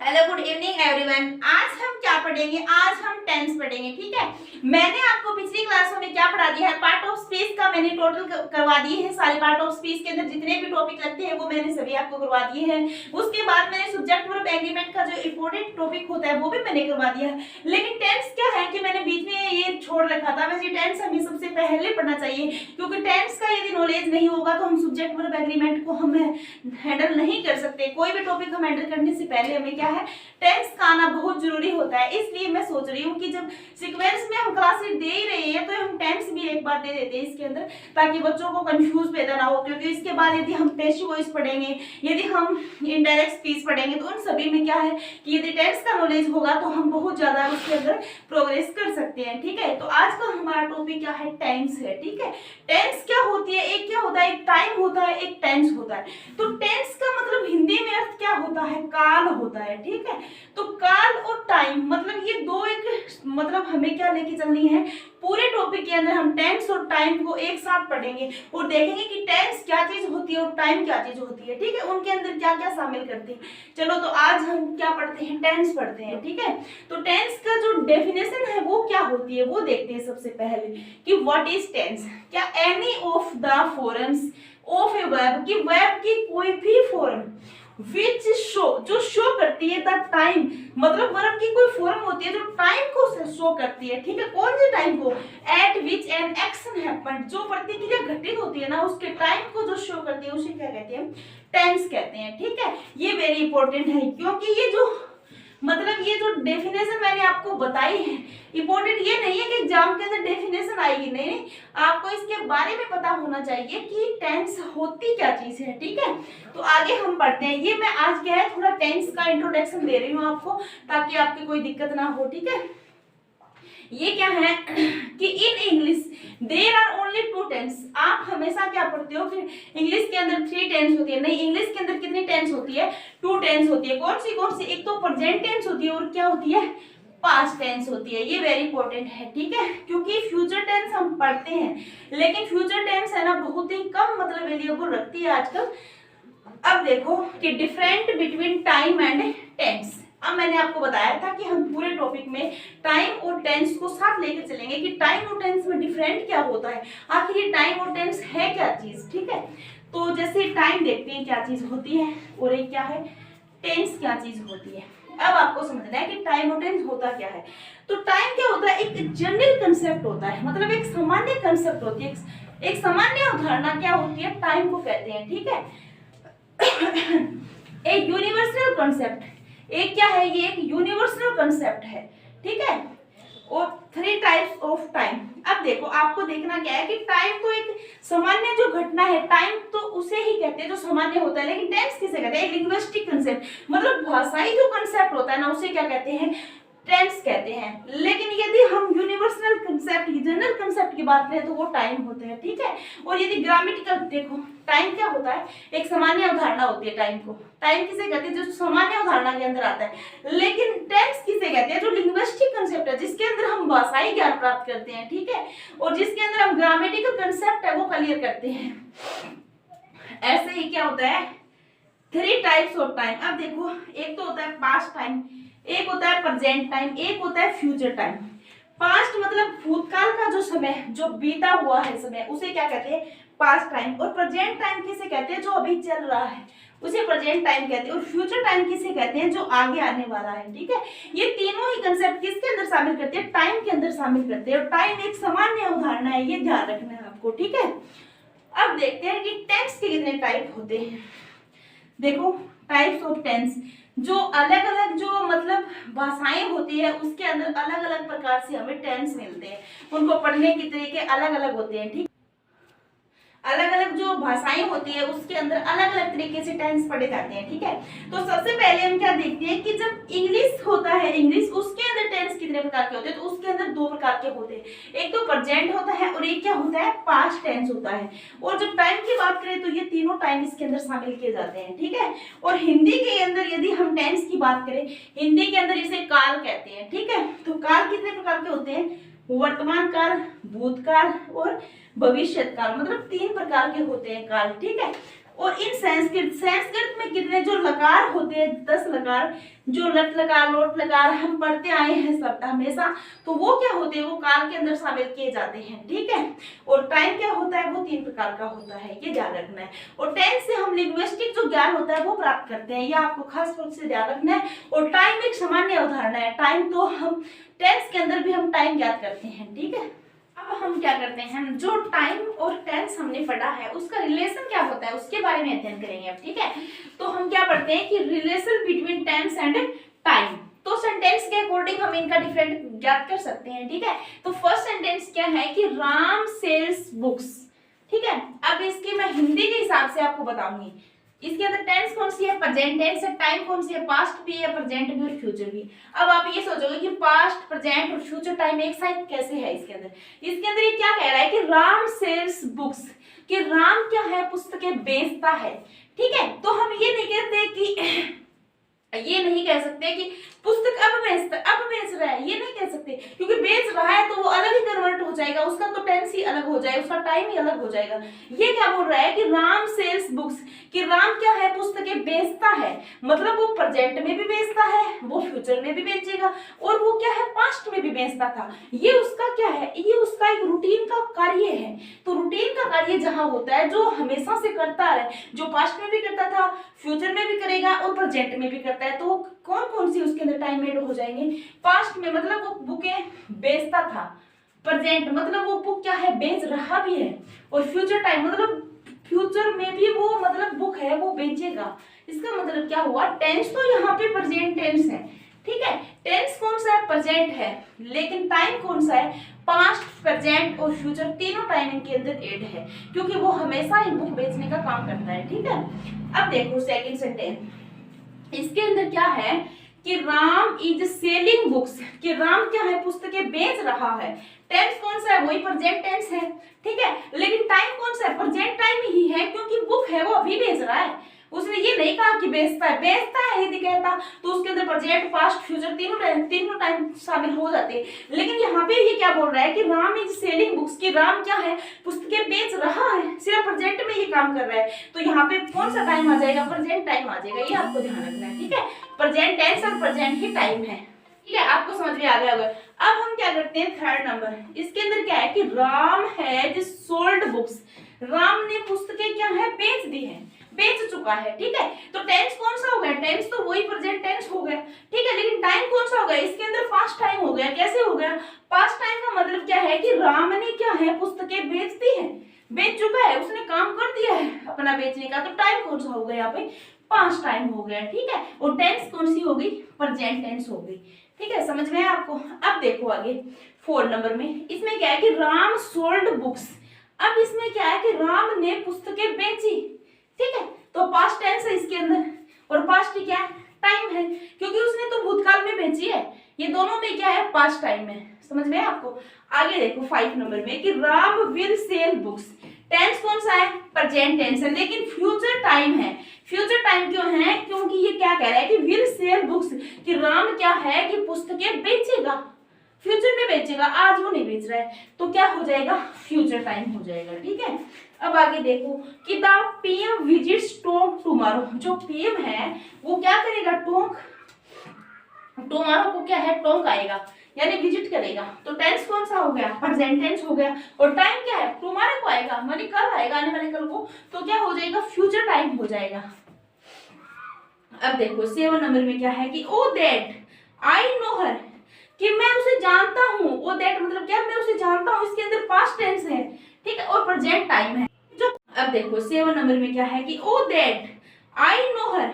Hello good evening everyone. आज हम क्या पढ़ेंगे? आज हम टेंस पढ़ेंगे। ठीक है, मैंने आपको पिछली क्लासों में क्या पढ़ा दिया है, पार्ट ऑफ स्पीच का मैंने टोटल करवा दिए हैं। सारे पार्ट ऑफ स्पीच के अंदर जितने भी टॉपिक लगते हैं वो मैंने सभी आपको करवा दिए हैं। उसके बाद मैंने सब्जेक्ट वर्ब एग्रीमेंट का जो इंपॉर्टेंट टॉपिक होता है वो भी मैंने करवा दिया है। लेकिन टेंस क्या है कि मैंने बीच में ये छोड़ रखा था। वैसे टेंस हमें सबसे पहले पढ़ना चाहिए, क्योंकि टेंस का यदि नॉलेज नहीं होगा तो हम सब्जेक्ट वर्ब एग्रीमेंट को हम हैंडल नहीं कर सकते। कोई भी टॉपिक हम हैंडल करने से पहले हमें क्या है, टेंस का आना बहुत जरूरी होता है। इसलिए मैं सोच रही हूँ कि जब सीक्वेंस में हम क्लासेस दे ही रहे हैं तो हम टेंस भी एक बार दे देते हैं इसके अंदर, ताकि बच्चों को कंफ्यूज पैदा ना हो। क्योंकि इसके बाद यदि हम पैसिव वॉइस पढ़ेंगे, यदि हम इनडायरेक्ट स्पीच पढ़ेंगे, तो उन सभी में क्या है कि यदि टेंस का नॉलेज होगा तो हम बहुत ज्यादा उसके अंदर प्रोग्रेस कर सकते हैं। ठीक है, तो आज का हमारा टॉपिक क्या है, टेंस है। ठीक है, टेंस क्या होती है, एक क्या होता है, एक टाइम होता है, एक टेंस होता है। तो टेंस का मतलब हिंदी में अर्थ क्या होता है, काल होता है। ठीक है, तो काल और टाइम मतलब ये दो एक मतलब हमें क्या लेके चलनी है, पूरे टॉपिक के अंदर हम टेंस और टाइम को एक साथ पढ़ेंगे और देखेंगे कि टेंस क्या चीज होती है और टाइम क्या चीज होती है। ठीक है, उनके अंदर क्या क्या शामिल करते हैं। चलो तो आज हम क्या पढ़ते हैं, टेंस पढ़ते हैं। ठीक है, तो टेंस का जो डेफिनेशन है वो क्या होती है वो देखते हैं सबसे पहले कि व्हाट इज टेंस। क्या any of the forms of a verb, की वर्ब की कोई भी फॉर्म विच शो, जो शो करती है द टाइम, मतलब वर्ब की कोई फॉर्म होती है जो टाइम को शो करती है। ठीक है, कौन से टाइम को, eight which an action happened, जो प्रतिक्रिया घटित होती है ना उसके टाइम को जो शो करती है उसे क्या कहते हैं, टेंस कहते हैं। ठीक है, ये वेरी इंपॉर्टेंट है, क्योंकि ये जो मतलब ये जो डेफिनेशन मैंने आपको बताई है, इंपॉर्टेंट ये नहीं है कि एग्जाम के अंदर डेफिनेशन आएगी, नहीं, आपको इसके बारे में पता होना चाहिए कि टेंस होती क्या चीज है। ठीक है, तो आगे हम पढ़ते हैं। ये मैं आज क्या है थोड़ा टेंस का इंट्रोडक्शन दे रही हूँ आपको, ताकि आपकी कोई दिक्कत ना हो। ठीक है, ये क्या है कि in English there are only two tense. आप हमेशा क्या पढ़ते हो कि इंग्लिश के अंदर 3 टेंस होती है, नहीं, इंग्लिश के अंदर कितनी टेंस होती है, 2 टेंस होती है। कौन सी, एक तो प्रेजेंट टेंस होती है और क्या होती है, पास्ट टेंस होती है। ये वेरी इंपॉर्टेंट है। ठीक है, क्योंकि फ्यूचर टेंस हम पढ़ते हैं, लेकिन फ्यूचर टेंस है ना बहुत ही कम मतलब वेरिएबल रखती है आजकल। अब देखो कि different between time and tense. अब मैंने आपको बताया था कि हम पूरे टॉपिक में टाइम और टेंस को साथ लेकर चलेंगे कि टाइम और टेंस में डिफरेंट क्या होता है, आखिर ये टाइम और टेंस है क्या चीज। ठीक है, तो जैसे टाइम देखते हैं क्या चीज होती है और एक क्या है, टेंस क्या चीज होती है। अब आपको समझना है कि टाइम और टेंस होता क्या है। तो टाइम क्या होता है, एक जनरल कंसेप्ट होता है, मतलब एक सामान्य कंसेप्ट होती है, एक सामान्य अवधारणा क्या होती है, टाइम को कहते हैं। ठीक है, एक यूनिवर्सल कॉन्सेप्ट, एक क्या है, ये एक यूनिवर्सल कंसेप्ट है। ठीक है, और 3 टाइप्स ऑफ टाइम। अब देखो आपको देखना क्या है कि टाइम तो एक सामान्य जो घटना है, टाइम तो उसे ही कहते हैं जो सामान्य होता है, लेकिन टेंस किसे कहते हैं, लिंग्विस्टिक कंसेप्ट, मतलब भाषाई जो कंसेप्ट होता है ना उसे क्या कहते हैं, टेंस कहते हैं। लेकिन यदि हम यूनिवर्सल कंसेप्ट, जनरल कंसेप्ट की बात करें तो वो टाइम होते हैं। ठीक है, और यदि ग्रामेटिकल देखो, टाइम क्या होता है, एक सामान्य अवधारणा होती है। टाइम को टाइम किसे कहते हैं, जो सामान्य अवधारणा के अंदर आता है। लेकिन टेंस किसे कहते हैं, जो लिंग्विस्टिक कंसेप्ट है, जिसके अंदर हम भाषाई ज्ञान प्राप्त करते हैं। ठीक है, और जिसके अंदर हम ग्रामेटिकल कंसेप्ट है वो क्लियर करते हैं। ऐसे ही क्या होता है, 3 टाइप्स ऑफ टाइम। अब देखो, एक तो होता है पास्ट टाइम, एक होता है प्रेजेंट टाइम, एक होता है फ्यूचर टाइम। पास्ट मतलब भूतकाल का जो समय, जो बीता हुआ है समय, उसे क्या कहते हैं, पास्ट टाइम। और प्रेजेंट टाइम किसे कहते हैं, जो अभी चल रहा है उसे प्रेजेंट टाइम कहते हैं। और फ्यूचर टाइम किसे कहते हैं, जो आगे आने वाला है। ठीक है, ये तीनों ही कंसेप्ट किसके अंदर शामिल करते हैं, टाइम के अंदर शामिल करते हैं। और टाइम एक सामान्य अवधारणा है, ये ध्यान रखना है आपको। ठीक है, अब देखते हैं कि टेंस के कितने टाइप होते हैं। देखो टाइप्स ऑफ टेंस, जो अलग अलग जो मतलब भाषाएं होती है उसके अंदर अलग अलग प्रकार से हमें टेंस मिलते हैं, उनको पढ़ने के तरीके अलग अलग होते हैं। ठीक, अलग अलग जो भाषाएं होती है उसके अंदर अलग अलग तरीके से टेंस पढ़े जाते हैं। ठीक है, तो सबसे पहले हम क्या देखते हैं कि जब इंग्लिश होता है, इंग्लिश उसके अंदर टेंस कितने प्रकार के होते हैं, तो उसके अंदर 2 प्रकार के होते हैं। एक तो प्रेजेंट होता है और एक क्या होता है, पास्ट टेंस होता है। और जब टाइम की बात करें तो ये तीनों टाइम इसके अंदर शामिल किए जाते हैं। ठीक है, और हिंदी के अंदर यदि हम टेंस की बात करें, हिंदी के अंदर इसे काल कहते हैं। ठीक है, तो काल कितने प्रकार के होते हैं, वर्तमान काल, भूतकाल और भविष्य काल, मतलब 3 प्रकार के होते हैं काल। ठीक है, और इन संस्कृत में कितने जो लकार होते हैं 10 लकार, जो लट लकार लोट लकार हम पढ़ते आए हैं सब हमेशा, तो वो क्या होते हैं, वो काल के अंदर शामिल किए जाते हैं, ठीक है। और टाइम क्या होता है, वो 3 प्रकार का होता है, ये ध्यान रखना है। और टेंस से हम लिंग्विस्टिक जो ज्ञान होता है वो प्राप्त करते हैं, ये आपको खास रूप से ध्यान रखना है। और टाइम एक सामान्य उदाहरण है, टाइम तो हम टेंस के अंदर भी हम टाइम ज्ञात करते हैं, ठीक है। अब हम क्या करते हैं, जो टाइम और टेंस हमने पढ़ा है उसका रिलेशन क्या होता है उसके बारे में अध्ययन करेंगे अब, ठीक है। तो हम क्या पढ़ते हैं कि relation between tense and time, तो सेंटेंस के अकॉर्डिंग हम इनका डिफरेंट ज्ञात कर सकते हैं, ठीक है। तो फर्स्ट सेंटेंस क्या है कि राम सेल्स बुक्स, ठीक है। अब इसकी मैं हिंदी के हिसाब से आपको बताऊंगी, इसके अंदर टेंस कौन सी है, प्रेजेंट टेंस है, टाइम कौन सी है, पास्ट भी है, प्रेजेंट भी और फ्यूचर भी। अब आप ये सोचोगे कि पास्ट प्रेजेंट और फ्यूचर टाइम एक साथ कैसे है, इसके अंदर ये क्या कह रहा है कि राम सेल्स बुक्स, कि राम क्या है, पुस्तकें बेचता है, ठीक है। तो हम ये नहीं कहते कि ये नहीं कह सकते कि पुस्तक अब बेच रहा है, ये नहीं कह सकते, क्योंकि बेच रहा है तो वो अलग ही कन्वर्ट हो जाएगा, उसका तो टेंस ही अलग हो जाएगा, उसका टाइम ही अलग हो जाएगा। ये क्या बोल रहा है कि राम सेल्स बुक्स, कि राम क्या है, पुस्तकें बेचता है, मतलब वो प्रेजेंट में भी बेचता है, वो फ्यूचर में भी बेचेगा, और वो क्या है, पास्ट में भी बेचता था। ये उसका क्या है, ये उसका एक रूटीन का कार्य है। तो रूटीन का कार्य जहां होता है, जो हमेशा से करता है, जो पास्ट में भी करता था, फ्यूचर में भी करेगा और प्रेजेंट में भी करता है, तो कौन कौन सी उसके अंदर टाइम एड हो जाएंगे। पास्ट में मतलब वो बुकें बेचता था, प्रेजेंट मतलब वो बुक क्या है, बेच रहा भी है, और फ्यूचर टाइम मतलब फ्यूचर में भी वो मतलब बुक है वो बेचेगा। इसका मतलब क्या हुआ, टेंस तो यहाँ पे प्रेजेंट टेंस है, ठीक है। टेंस कौन सा है, प्रेजेंट है, लेकिन टाइम कौन सा है, पास्ट प्रेजेंट और फ्यूचर तीनों टाइम इनके अंदर एड है, क्योंकि वो हमेशा ही बुक बेचने का काम करता है, ठीक है। अब देखो सेकंड सेंटेंस, इसके अंदर क्या है कि राम इज सेलिंग बुक्स, कि राम क्या है, पुस्तकें बेच रहा है। टेंस कौन सा है, वही प्रेजेंट टेंस है, ठीक है। लेकिन टाइम कौन सा है, प्रेजेंट टाइम ही है, क्योंकि बुक है वो अभी बेच रहा है, उसने ये नहीं कहा कि बेचता है यदि कहता तो उसके अंदर प्रेजेंट पास्ट फ्यूचर तीनों टाइम शामिल हो जाते। लेकिन यहाँ पे ये क्या बोल रहा है कि राम इज सेलिंग बुक्स, कि राम क्या है, पुस्तकें बेच रहा है, सिर्फ प्रेजेंट में ये काम कर रहा है। तो यहाँ पे कौन सा टाइम आ जाएगा, प्रेजेंट टाइम आ जाएगा, ये आपको ध्यान रखना है, ठीक है। प्रेजेंट टेंस और प्रेजेंट ही टाइम है, ठीक है, आपको समझ में आ गया होगा। अब हम क्या करते हैं, थर्ड नंबर, इसके अंदर क्या है कि राम है सोल्ड बुक्स, राम ने पुस्तकें क्या है, बेच दी है, बेच चुका है, ठीक है। तो टेंस कौन सा हो गया, टेंस तो वही प्रेजेंट टेंस हो गया, ठीक है। लेकिन टाइम कौन सा हो गया, इसके अंदर पास्ट टाइम हो गया। कैसे हो गया, पास्ट टाइम का मतलब क्या है कि राम ने क्या है, पुस्तकें बेच दी है, बेच चुका है, उसने काम कर दिया है अपना बेचने का। तो टाइम कौन सा हो गया, यहाँ पे पास्ट टाइम हो गया, ठीक है। और टेंस कौन सी हो गई, प्रेजेंट टेंस हो गई, ठीक है, समझ में है आपको। अब देखो आगे 4 नंबर में, इसमें क्या है कि राम सोल्ड बुक्स। अब इसमें क्या है कि राम ने पुस्तकें बेची, ठीक है। तो पास्ट टेंस है इसके अंदर, और पास्ट क्या है, टाइम है, क्योंकि उसने तो भूतकाल में बेची है। ये दोनों में क्या है, पास्ट टाइम है, समझ में आपको। आगे देखो 5 नंबर में कि Ram will sell books. Tense कौन सा है, प्रेजेंट टेंस है, लेकिन फ्यूचर टाइम है। फ्यूचर टाइम क्यों है, क्योंकि ये क्या कह रहा है कि विल सेल बुक्स, कि राम क्या है कि पुस्तकें बेचेगा, फ्यूचर में बेचेगा, आज वो नहीं बेच रहा है, तो क्या हो जाएगा, फ्यूचर टाइम हो जाएगा, ठीक है। अब आगे देखो कि the PM visits Tonk tomorrow, जो पीएम है वो क्या करेगा, टोंक, टुमारो को क्या है, टोंक आएगा, यानी विजिट करेगा। तो टेंस कौन सा हो गया, प्रेजेंट टेंस हो गया, और टाइम क्या है, टुमारो को आएगा, माने कल आएगा, आने वाले कल को, तो क्या हो जाएगा, फ्यूचर टाइम हो जाएगा। अब देखो 7 नंबर में क्या है कि ओ दैट आई नो हर, कि मैं उसे जानता हूँ। वो दैट मतलब क्या, मैं उसे जानता हूँ, इसके अंदर पास्ट टेंस है, ठीक है, और प्रेजेंट टाइम है। जो अब देखो 7 नंबर में क्या है कि ओ दैट आई नो हर,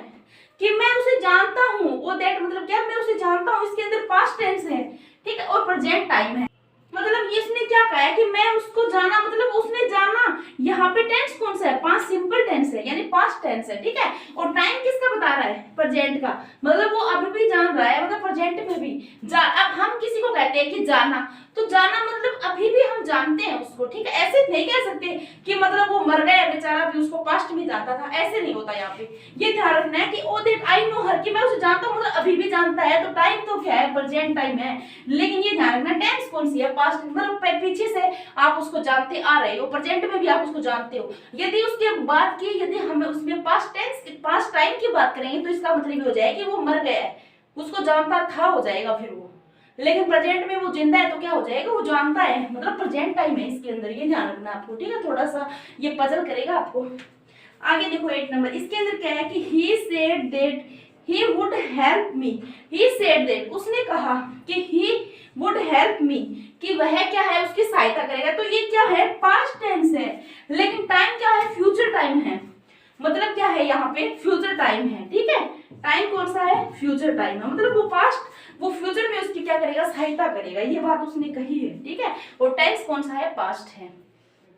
कि मैं उसे जानता हूँ। वो दैट मतलब क्या, मैं उसे जानता हूँ, इसके अंदर पास्ट टेंस है, ठीक है, और प्रेजेंट टाइम है। मतलब इसने क्या कहा है कि मैं उसको जाना, मतलब उसने जाना। यहाँ पे टेंस कौन सा है, पास्ट सिंपल टेंस है, यानी पास्ट टेंस है, ठीक है। और टाइम किसका बता रहा है, प्रेजेंट का, मतलब वो अभी भी जान रहा है, मतलब प्रेजेंट में भी अब हम किसी को कहते हैं कि जाना, तो जाना मतलब अभी भी हम जानते हैं उसको, ठीक है। ऐसे नहीं कह सकते कि मतलब वो मर गया बेचारा, भी उसको पास्ट में जानता था, ऐसे नहीं होता यहाँ पे। ये ध्यान रखना है कि ओ दैट आई नो हर, कि मैं उसे जानता हूँ, मतलब अभी भी जानता है तो टाइम तो क्या है, प्रेजेंट टाइम है। लेकिन ये ध्यान रखना टेंस कौन सी है, पास्ट, मतलब पीछे से आप उसको जानते आ रहे हो, प्रेजेंट में भी आप उसको जानते हो। यदि उसके बाद की, यदि हमें उसमें पास्ट टेंस, पास्ट टाइम की बात करेंगे तो इसका मतलब हो जाएगा कि वो मर गया है, उसको जानता था हो जाएगा फिर वो। लेकिन प्रेजेंट में वो जिंदा है तो क्या हो जाएगा, वो जानता है, मतलब प्रेजेंट टाइम है इसके अंदर, ये ध्यान रखना आपको, ठीक है। थोड़ा सा ये पजल करेगा आपको। आगे देखो 8 नंबर, इसके अंदर क्या है कि he said that he would help me, he said that, उसने कहा कि he would help me, कि वह क्या है, उसकी सहायता करेगा। तो ये क्या है, पास्ट टेंस है, लेकिन टाइम क्या है, फ्यूचर टाइम है। मतलब क्या है, यहाँ पे फ्यूचर टाइम है, ठीक है। टाइम कौन सा है, फ्यूचर टाइम है, मतलब वो पास्ट, वो फ्यूचर में उसकी क्या करेगा, सहायता करेगा, ये बात उसने कही है, ठीक है। और टेंस कौन सा है, पास्ट है।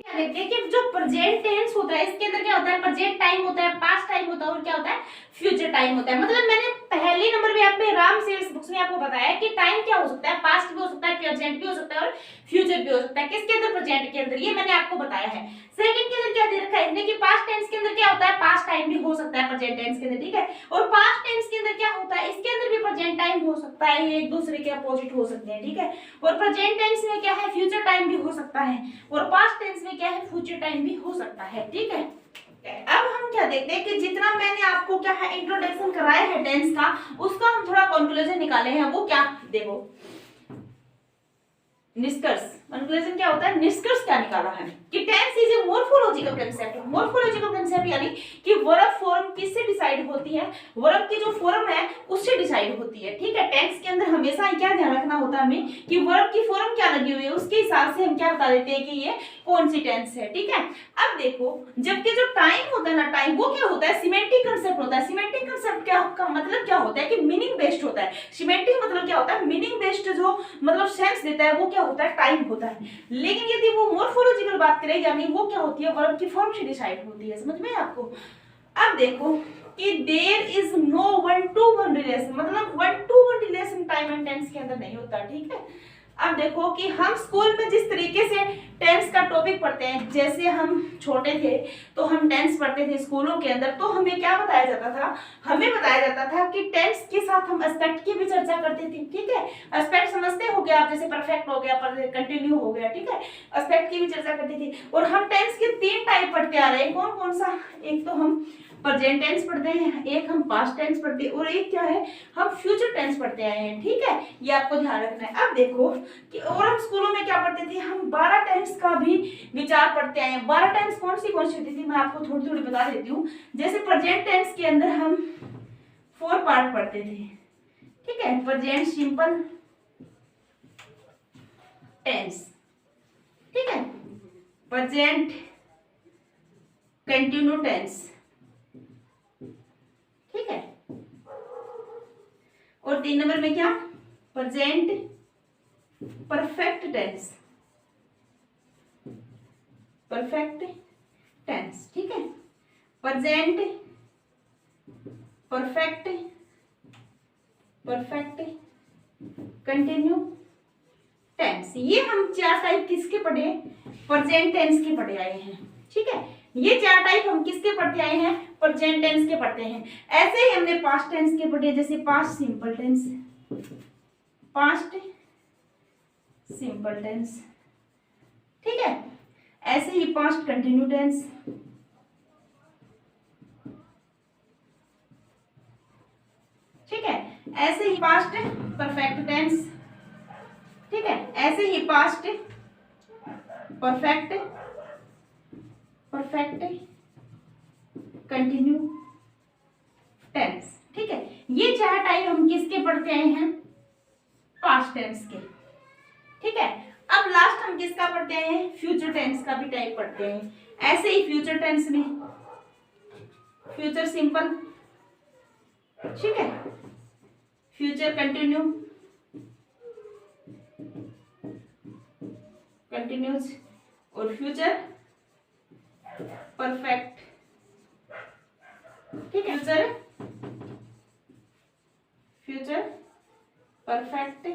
देखते हैं कि जो प्रेजेंट टेंस होता है इसके अंदर क्या होता है, प्रेजेंट टाइम होता है, पास्ट टाइम होता है और क्या होता है, फ्यूचर टाइम होता है। मतलब मैंने पहले नंबर में आपने राम सेल्स बुक्स में आपको बताया कि टाइम क्या हो सकता है, पास्ट भी हो सकता है, प्रेजेंट भी हो सकता है और फ्यूचर भी हो सकता है। किसके अंदर, प्रेजेंट के अंदर, ये मैंने आपको बताया है। सेकंड के अंदर क्या दे रखा है इसने कि पास्ट टेंस के अंदर क्या होता है, पास्ट टाइम भी हो सकता है प्रेजेंट टेंस के अंदर, ठीक है। और पास्ट टेंस के अंदर क्या होता है, इसके अंदर भी प्रेजेंट टाइम हो सकता है, ये एक दूसरे के अपोजिट हो सकते हैं, ठीक है। और प्रेजेंट टेंस में क्या है, फ्यूचर टाइम भी हो सकता है, और पास्ट टेंस में क्या है, फ्यूचर टाइम भी हो सकता है, ठीक है। अब हम क्या देखते हैं कि जितना मैंने आपको क्या है इंट्रोडक्शन कराया है टेंस का, उसका हम थोड़ा कंक्लूजन निकाले हैं। वो क्या, देखो निष्कर्ष, कंक्लूजन क्या होता है, निष्कर्ष क्या निकाला है कि tense is a morphological concept. Morphological concept यानी कि वर्ब फॉर्म किससे डिसाइड होती है, वर्ब की जो फॉर्म है उससे डिसाइड होती है, ठीक है। टेंस के अंदर हमेशा क्या ध्यान रखना होता है हमें कि वर्ब की फॉर्म क्या लगी हुई है, उसके हिसाब से हम क्या बता देते हैं कि ये कौन सी टेंस है, ठीक है। अब देखो, जबकि जो टाइम होता है ना, टाइम वो क्या होता है, सिमेंटिक कांसेप्ट होता है। सिमेंटिक कांसेप्ट क्या का मतलब क्या होता है कि मीनिंग बेस्ड होता है। सिमेंटिक मतलब क्या होता है, मीनिंग बेस्ड जो मतलब सेंस देता है वो क्या होता है, टाइम होता है। लेकिन यदि वो मोर्फोलॉजिकल बात करें, यानी वो क्या होती है, वर्ब की फॉर्म से डिसाइड होती है, समझ में आपको। अब देखो कि there is no one to one relation, मतलब one to one relation time and tense के अंदर नहीं होता, ठीक है। अब देखो कि हम स्कूल में जिस तरीके से टेंस का टॉपिक पढ़ते हैं, जैसे हम छोटे थे तो हम टेंस पढ़ते थे स्कूलों के अंदर, तो हमें क्या बताया जाता था, हमें बताया जाता था कि टेंस के साथ हम एस्पेक्ट की भी चर्चा करते थे, ठीक है। एस्पेक्ट समझते हो गया आप, जैसे परफेक्ट हो गया, कंटिन्यू हो गया, ठीक है। एस्पेक्ट की भी चर्चा करते थे। और हम टेंस के 3 टाइप पढ़ते आ रहे हैं, कौन कौन सा, एक तो हम प्रेजेंट टेंस पढ़ते हैं, एक हम पास्ट टेंस पढ़ते हैं, और एक क्या है, हम फ्यूचर टेंस पढ़ते आए हैं, ठीक है। ये आपको ध्यान रखना है। अब देखो कि और हम स्कूलों में क्या पढ़ते थे, हम 12 टेंस का भी विचार पढ़ते आए हैं। 12 टेंस कौन सी होती थी, मैं आपको थोड़ी थोड़ी बता देती हूँ। जैसे प्रेजेंट टेंस के अंदर हम 4 पार्ट पढ़ते थे, ठीक है। प्रेजेंट सिंपल टेंस, ठीक है। प्रेजेंट कंटिन्यू टेंस, ठीक है। और 3 नंबर में क्या, present perfect tense, perfect tense, ठीक है। Present perfect, perfect continue tense. ये हम 4 टाइप किसके पढ़े, प्रेजेंट टेंस के पढ़े आए हैं, ठीक है। ये 4 टाइप हम किसके पढ़ते आए हैं, प्रेजेंट टेंस के पढ़ते हैं। ऐसे ही हमने पास्ट टेंस के पढ़े, जैसे past simple tense, past simple tense, ठीक है। ऐसे ही पास्ट कंटिन्यू टेंस, ठीक है। ऐसे ही पास्ट परफेक्ट टेंस, ठीक है। ऐसे ही past perfect, perfect continue tense, ठीक है। ये 4 टाइप हम किसके पढ़ते आए हैं, पास्ट टेंस के, ठीक है। अब लास्ट हम किसका पढ़ते आए हैं, फ्यूचर टेंस का भी टाइप पढ़ते हैं। ऐसे ही फ्यूचर टेंस में फ्यूचर सिंपल, ठीक है, फ्यूचर कंटिन्यू, कंटिन्यूस, और फ्यूचर परफेक्ट, ठीक है। Future, future perfect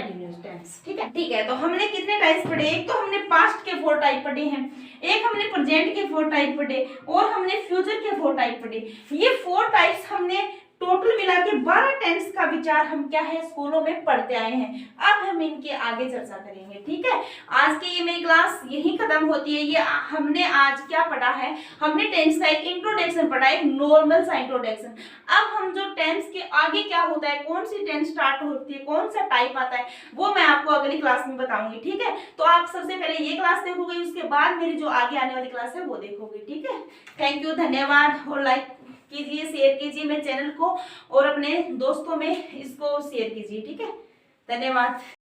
continuous tense. ठीक है, तो हमने कितने टाइप्स पढ़े? एक तो हमने पास्ट के 4 टाइप पढ़े हैं, एक हमने प्रेजेंट के 4 टाइप पढ़े और हमने फ्यूचर के 4 टाइप पढ़े। ये 4 टाइप्स हमने टोटल मिला के 12 टेंस का विचार हम क्या है स्कूलों में पढ़ते आए हैं। अब हम इनके आगे चर्चा करेंगे। ठीक है, आज की ये मेरी क्लास यही खत्म होती है। ये हमने आज क्या पढ़ा है? हमने टेंस का एक इंट्रोडक्शन पढ़ा, एक नॉर्मल सा इंट्रोडक्शन। अब हम जो टेंस के आगे क्या होता है, कौन सी टेंस स्टार्ट होती है, कौन सा टाइप आता है, वो मैं आपको अगली क्लास में बताऊंगी। ठीक है, तो आप सबसे पहले ये क्लास देखोगे, उसके बाद मेरी जो आगे आने वाली क्लास है वो देखोगे। ठीक है, थैंक यू, धन्यवाद। और लाइक कीजिए, शेयर कीजिए मेरे चैनल को और अपने दोस्तों में इसको शेयर कीजिए। ठीक है, धन्यवाद।